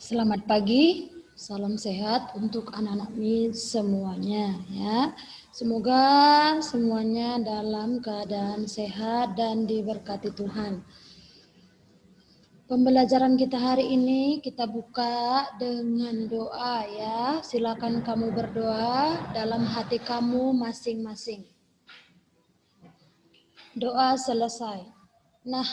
Selamat pagi, salam sehat untuk anak-anak MIS semuanya ya. Semoga semuanya dalam keadaan sehat dan diberkati Tuhan. Pembelajaran kita hari ini kita buka dengan doa ya. Silakan kamu berdoa dalam hati kamu masing-masing. Doa selesai. Nah,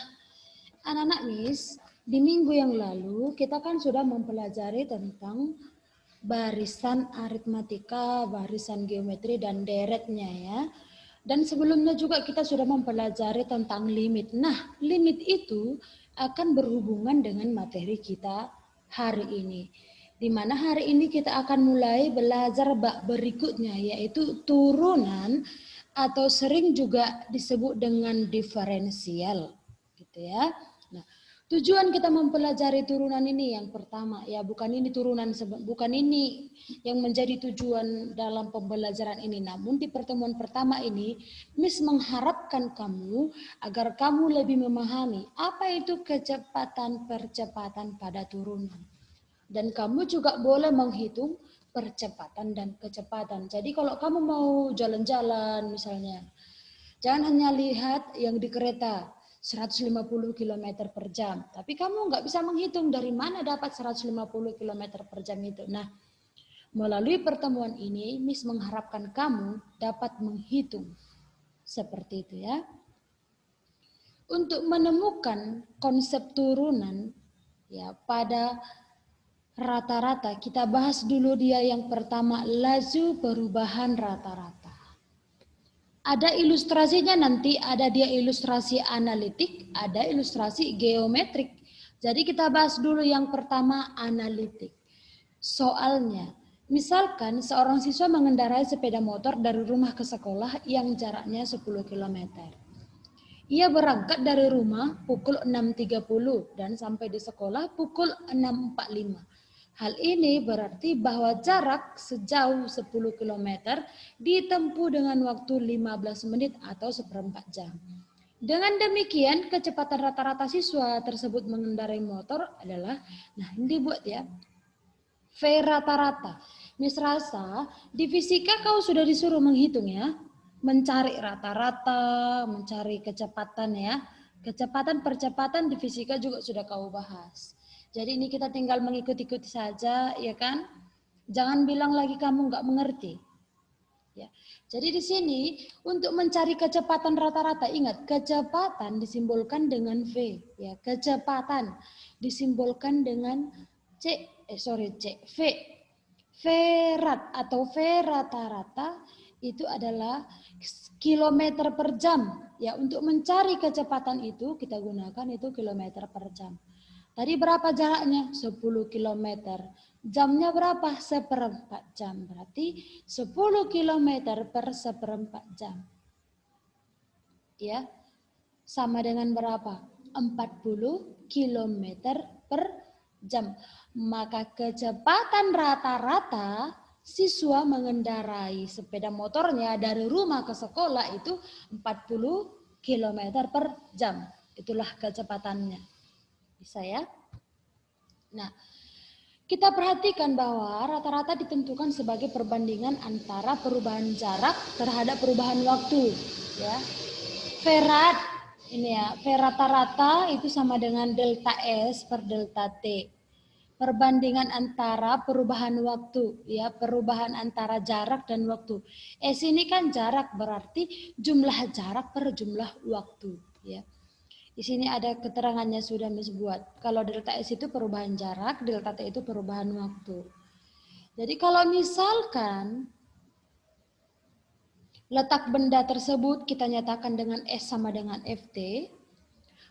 anak-anak MIS, di minggu yang lalu kita kan sudah mempelajari tentang barisan aritmatika, barisan geometri, dan deretnya ya. Dan sebelumnya juga kita sudah mempelajari tentang limit. Nah, limit itu akan berhubungan dengan materi kita hari ini. Di mana hari ini kita akan mulai belajar bab berikutnya, yaitu turunan atau sering juga disebut dengan diferensial. Gitu ya. Nah, tujuan kita mempelajari turunan ini yang pertama, ya bukan ini yang menjadi tujuan dalam pembelajaran ini. Namun di pertemuan pertama ini, Miss mengharapkan kamu agar kamu lebih memahami apa itu kecepatan-percepatan pada turunan. Dan kamu juga boleh menghitung percepatan dan kecepatan. Jadi kalau kamu mau jalan-jalan misalnya, jangan hanya lihat yang di kereta 150 km per jam. Tapi kamu nggak bisa menghitung dari mana dapat 150 km per jam itu. Nah, melalui pertemuan ini, Miss mengharapkan kamu dapat menghitung. Seperti itu ya. Untuk menemukan konsep turunan, ya pada rata-rata, kita bahas dulu dia yang pertama, laju perubahan rata-rata. Ada ilustrasinya nanti, ada dia ilustrasi analitik, ada ilustrasi geometrik. Jadi kita bahas dulu yang pertama, analitik. Soalnya, misalkan seorang siswa mengendarai sepeda motor dari rumah ke sekolah yang jaraknya 10 km. Ia berangkat dari rumah pukul 6.30 dan sampai di sekolah pukul 6.45. Hal ini berarti bahwa jarak sejauh 10 km ditempuh dengan waktu 15 menit atau seperempat jam. Dengan demikian, kecepatan rata-rata siswa tersebut mengendarai motor adalah, nah ini dibuat ya, V rata-rata. Miss rasa, di fisika kau sudah disuruh menghitung ya, mencari rata-rata, mencari kecepatan ya. Kecepatan, percepatan di fisika juga sudah kau bahas. Jadi ini kita tinggal mengikuti-ikuti saja, ya kan? Jangan bilang lagi kamu nggak mengerti. Ya. Jadi di sini untuk mencari kecepatan rata-rata, ingat kecepatan disimbolkan dengan V. Ya, kecepatan disimbolkan dengan V. V rat atau V rata-rata itu adalah kilometer per jam. Ya, untuk mencari kecepatan itu kita gunakan itu kilometer per jam. Tadi berapa jaraknya? 10 kilometer. Jamnya berapa? Seperempat jam. Berarti 10 kilometer per seperempat jam. Ya, sama dengan berapa? 40 kilometer per jam. Maka kecepatan rata-rata siswa mengendarai sepeda motornya dari rumah ke sekolah itu 40 km per jam. Itulah kecepatannya. Bisa ya? Nah, kita perhatikan bahwa rata-rata ditentukan sebagai perbandingan antara perubahan jarak terhadap perubahan waktu. Ya. Verat, ini ya, V rata-rata itu sama dengan delta S per delta T. Perbandingan antara perubahan waktu, ya, perubahan antara jarak dan waktu. S ini kan jarak, berarti jumlah jarak per jumlah waktu, ya. Di sini ada keterangannya sudah Miss buat. Kalau delta S itu perubahan jarak, delta T itu perubahan waktu. Jadi kalau misalkan letak benda tersebut kita nyatakan dengan S sama dengan FT,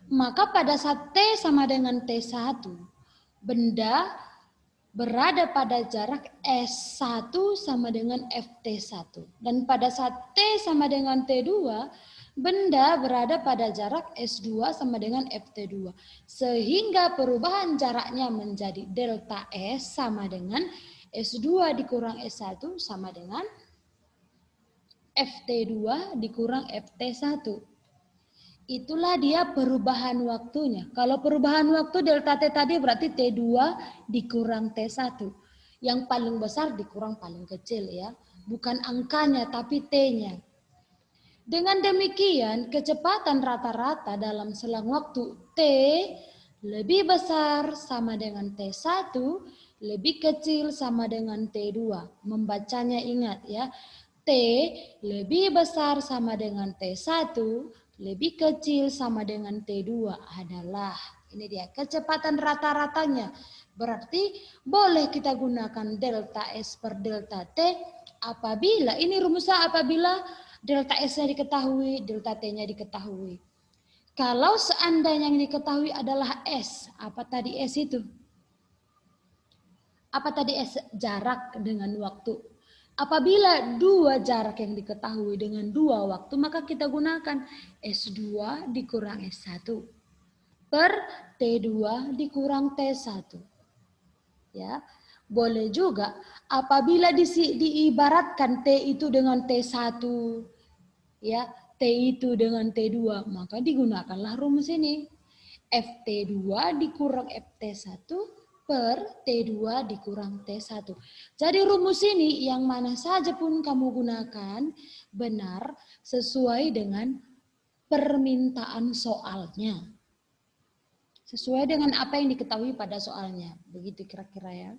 maka pada saat T sama dengan T1, benda berada pada jarak S1 sama dengan FT1. Dan pada saat T sama dengan T2, benda berada pada jarak S2 sama dengan FT2. Sehingga perubahan jaraknya menjadi delta S sama dengan S2 dikurang S1 sama dengan FT2 dikurang FT1. itulah dia perubahan waktunya. Kalau perubahan waktu delta T tadi berarti T2 dikurang T1. Yang paling besar dikurang paling kecil ya. Bukan angkanya tapi T-nya. Dengan demikian kecepatan rata-rata dalam selang waktu T lebih besar sama dengan T1, lebih kecil sama dengan T2. Membacanya ingat ya. T lebih besar sama dengan T1, lebih kecil sama dengan T2 adalah, ini dia kecepatan rata-ratanya. Berarti boleh kita gunakan delta S per delta T apabila, ini rumusnya apabila delta S-nya diketahui, delta T-nya diketahui. Kalau seandainya yang diketahui adalah S, apa tadi S itu? Apa tadi S? Jarak dengan waktu. Apabila dua jarak yang diketahui dengan dua waktu, maka kita gunakan S2 dikurang S1 per T2 dikurang T1. Ya, boleh juga apabila diibaratkan T itu dengan T1, ya, T itu dengan T2, maka digunakanlah rumus ini. FT2 dikurang FT1 per T2 dikurang T1. Jadi rumus ini yang mana saja pun kamu gunakan benar sesuai dengan permintaan soalnya. Sesuai dengan apa yang diketahui pada soalnya. Begitu kira-kira ya.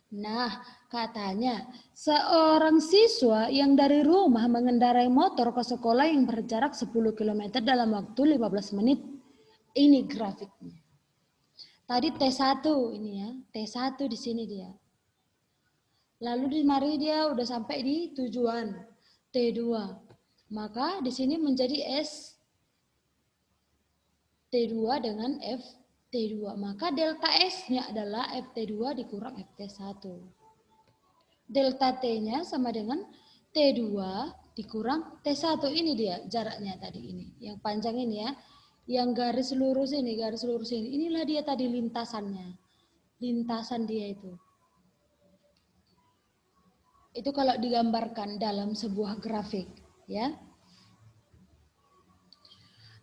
Nah, katanya seorang siswa yang dari rumah mengendarai motor ke sekolah yang berjarak 10 km dalam waktu 15 menit. Ini grafiknya. Tadi T1 ini ya, T1 di sini dia. Lalu di mari dia udah sampai di tujuan T2. Maka di sini menjadi S T2 dengan FT2. Maka delta S-nya adalah FT2 dikurang FT1. Delta T-nya sama dengan T2 dikurang T1. Ini dia jaraknya tadi ini. Yang panjang ini ya. Yang garis lurus ini, inilah dia tadi lintasannya. Lintasan dia itu. Itu kalau digambarkan dalam sebuah grafik, ya.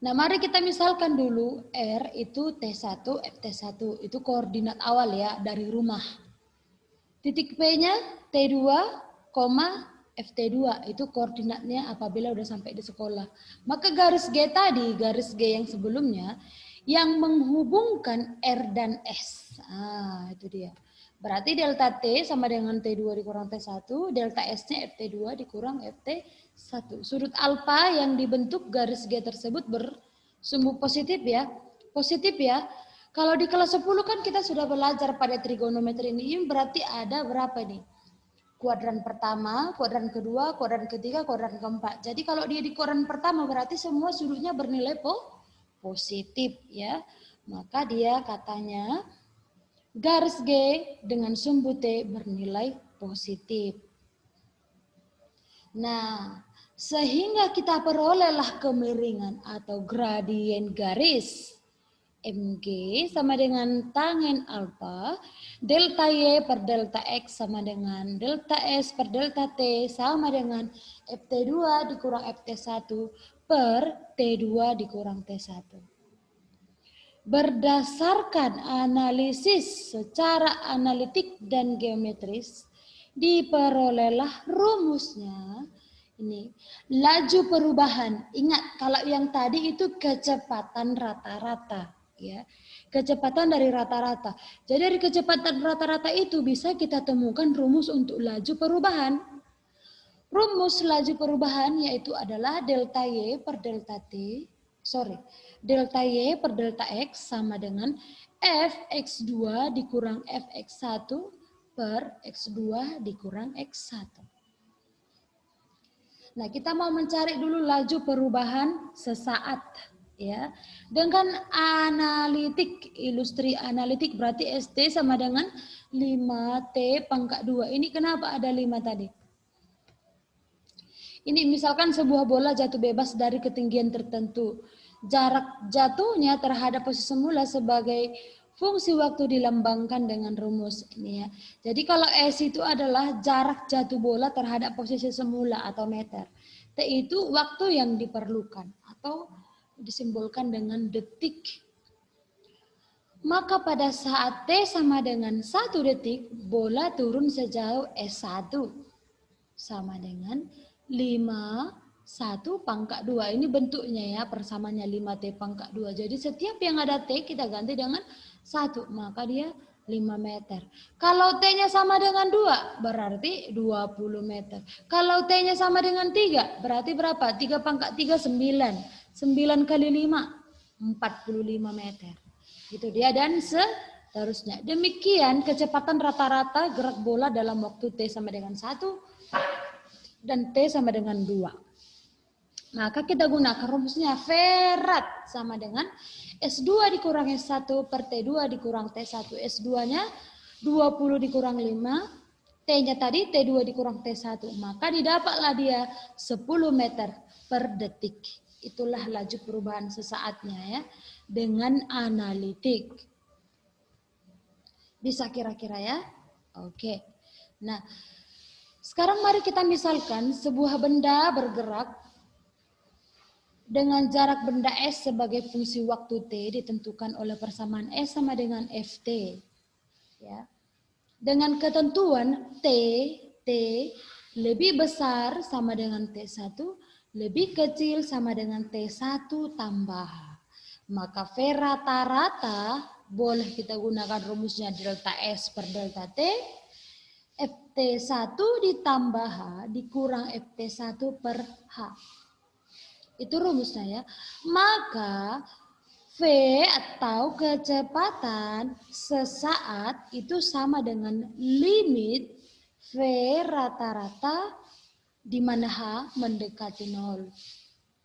Nah, mari kita misalkan dulu R itu T1, FT1, itu koordinat awal ya dari rumah. Titik P-nya T2, FT2 itu koordinatnya apabila udah sampai di sekolah. Maka garis G tadi, garis G yang sebelumnya yang menghubungkan R dan S. Ah, itu dia. Berarti delta T sama dengan T2 dikurang T1, delta S-nya FT2 dikurang FT1. Sudut alfa yang dibentuk garis G tersebut bersumbu positif ya. Positif ya. Kalau di kelas 10 kan kita sudah belajar pada trigonometri ini berarti ada berapa nih? Kuadran pertama, kuadran kedua, kuadran ketiga, kuadran keempat. Jadi kalau dia di kuadran pertama berarti semua sudutnya bernilai positif ya. Maka dia katanya garis G dengan sumbu T bernilai positif. Nah, sehingga kita perolehlah kemiringan atau gradien garis MG sama dengan tangen alfa, delta Y per delta X sama dengan delta S per delta T sama dengan FT2 dikurang FT1 per T2 dikurang T1. Berdasarkan analisis secara analitik dan geometris, diperolehlah rumusnya. Ini laju perubahan. Ingat kalau yang tadi itu kecepatan rata-rata. Ya, kecepatan dari rata-rata. Jadi dari kecepatan rata-rata itu bisa kita temukan rumus untuk laju perubahan. Rumus laju perubahan yaitu adalah delta Y per delta T, delta Y per delta X sama dengan Fx2 dikurang Fx1 per X2 dikurang X1. Nah, kita mau mencari dulu laju perubahan sesaat. Ya, dengan analitik, ilustri analitik berarti ST sama dengan 5T pangkat 2. Ini kenapa ada 5 tadi? Ini misalkan sebuah bola jatuh bebas dari ketinggian tertentu. Jarak jatuhnya terhadap posisi semula sebagai fungsi waktu dilambangkan dengan rumus ini ya. Jadi kalau S itu adalah jarak jatuh bola terhadap posisi semula atau meter. T itu waktu yang diperlukan atau disimbolkan dengan detik. Maka pada saat T sama dengan 1 detik, bola turun sejauh S1 sama dengan 5 1 pangkat 2. Ini bentuknya ya, persamaannya 5T pangkat 2. Jadi setiap yang ada T kita ganti dengan 1, maka dia 5 meter. Kalau T-nya sama dengan 2, berarti 20 meter. Kalau T-nya sama dengan 3, berarti berapa? 3 pangkat 3, 9. 9 kali 5, 45 meter. Gitu dia, dan seterusnya. Demikian kecepatan rata-rata gerak bola dalam waktu T sama dengan 1 dan T sama dengan 2. Maka kita gunakan rumusnya V rad sama dengan S2 dikurang S1 per T2 dikurang T1. S2-nya 20 dikurang 5, T-nya tadi T2 dikurang T1. Maka didapatlah dia 10 meter per detik. Itulah laju perubahan sesaatnya ya, dengan analitik. Bisa kira-kira ya? Oke. Nah, sekarang mari kita misalkan sebuah benda bergerak dengan jarak benda S sebagai fungsi waktu T ditentukan oleh persamaan S sama dengan Ft. Ya. Dengan ketentuan T lebih besar sama dengan T1, lebih kecil sama dengan T1 tambah H. Maka V rata-rata boleh kita gunakan rumusnya delta S per delta T. Ft1 ditambah H dikurang Ft1 per H. Itu rumusnya ya. Maka V atau kecepatan sesaat itu sama dengan limit V rata-rata di mana H mendekati 0.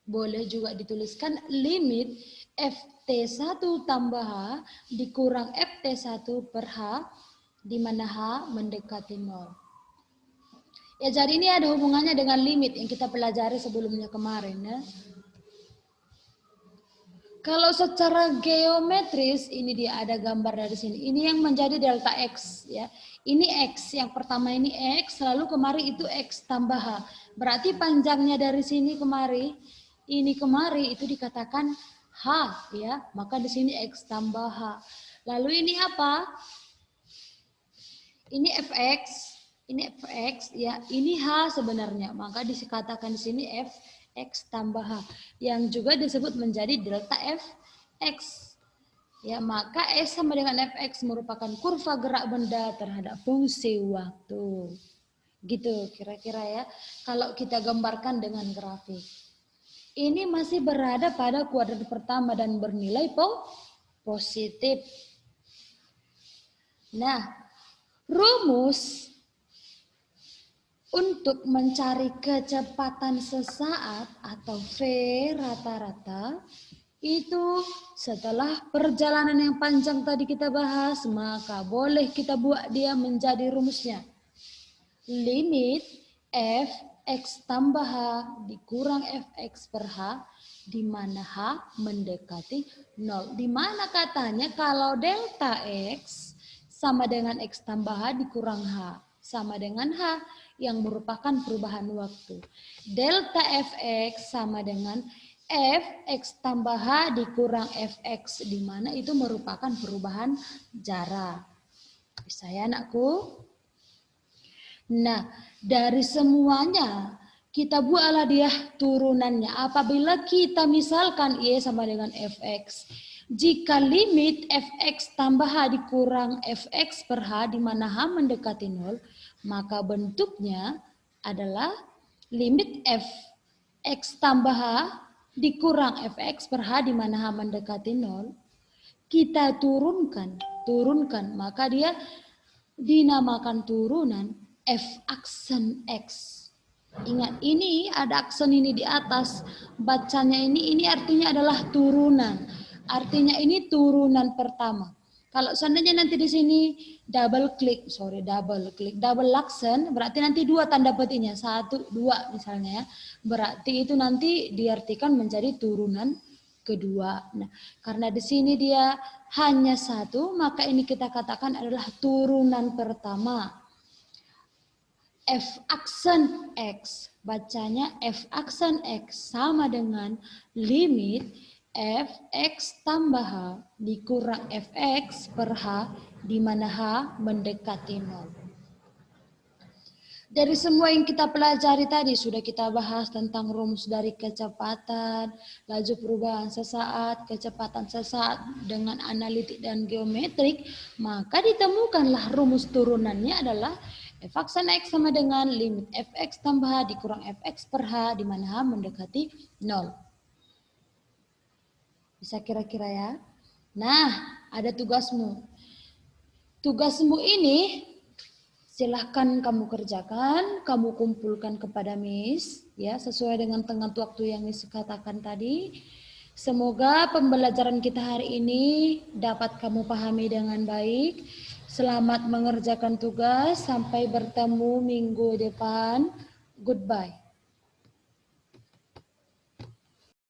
Boleh juga dituliskan limit Ft1 tambah H dikurang Ft1 per H di mana H mendekati 0. Ya, jadi ini ada hubungannya dengan limit yang kita pelajari sebelumnya kemarin ya. Kalau secara geometris ini dia ada gambar dari sini. Ini yang menjadi delta X ya. Ini X, yang pertama ini X, lalu kemari itu X tambah H. Berarti panjangnya dari sini kemari, ini kemari itu dikatakan H ya. Maka di sini X tambah H. Lalu ini apa? Ini Fx, ini Fx ya. Ini H sebenarnya. Maka dikatakan di sini Fx tambah H yang juga disebut menjadi delta Fx. Ya, maka S sama dengan Fx merupakan kurva gerak benda terhadap fungsi waktu. Gitu kira-kira ya. Kalau kita gambarkan dengan grafik. Ini masih berada pada kuadrat pertama dan bernilai positif. Nah, rumus untuk mencari kecepatan sesaat atau V rata-rata itu setelah perjalanan yang panjang tadi kita bahas, maka boleh kita buat dia menjadi rumusnya. Limit Fx tambah H dikurang Fx per H di mana H mendekati 0. Di mana katanya kalau delta X sama dengan X tambah H dikurang H sama dengan H yang merupakan perubahan waktu. Delta Fx sama dengan Fx tambah H dikurang Fx di mana itu merupakan perubahan jarak. Bisa ya anakku? Nah, dari semuanya kita buatlah dia turunannya. Apabila kita misalkan Y sama dengan Fx. Jika limit Fx tambah H dikurang Fx per H di mana H mendekati 0, maka bentuknya adalah limit Fx tambah H dikurang Fx per H di mana H mendekati 0. Kita turunkan, maka dia dinamakan turunan F aksen X. Ingat, ini ada aksen ini di atas, bacanya ini artinya adalah turunan. Artinya ini turunan pertama. Kalau seandainya nanti di sini double aksen, berarti nanti 2 tanda petiknya, 1, 2 misalnya ya. Berarti itu nanti diartikan menjadi turunan kedua. Nah, karena di sini dia hanya 1, maka ini kita katakan adalah turunan pertama. F aksen X, bacanya F aksen X sama dengan limit Fx tambah H dikurang Fx per H, di mana H mendekati 0. Dari semua yang kita pelajari tadi, sudah kita bahas tentang rumus dari kecepatan, laju perubahan sesaat, kecepatan sesaat dengan analitik dan geometrik, maka ditemukanlah rumus turunannya adalah f aksen X sama dengan limit Fx tambah H dikurang Fx per H, di mana H mendekati 0. Bisa kira-kira ya? Nah, ada tugasmu. Tugasmu ini silahkan kamu kerjakan, kamu kumpulkan kepada Miss, ya, sesuai dengan tengah waktu yang Miss katakan tadi. Semoga pembelajaran kita hari ini dapat kamu pahami dengan baik. Selamat mengerjakan tugas, sampai bertemu minggu depan. Goodbye.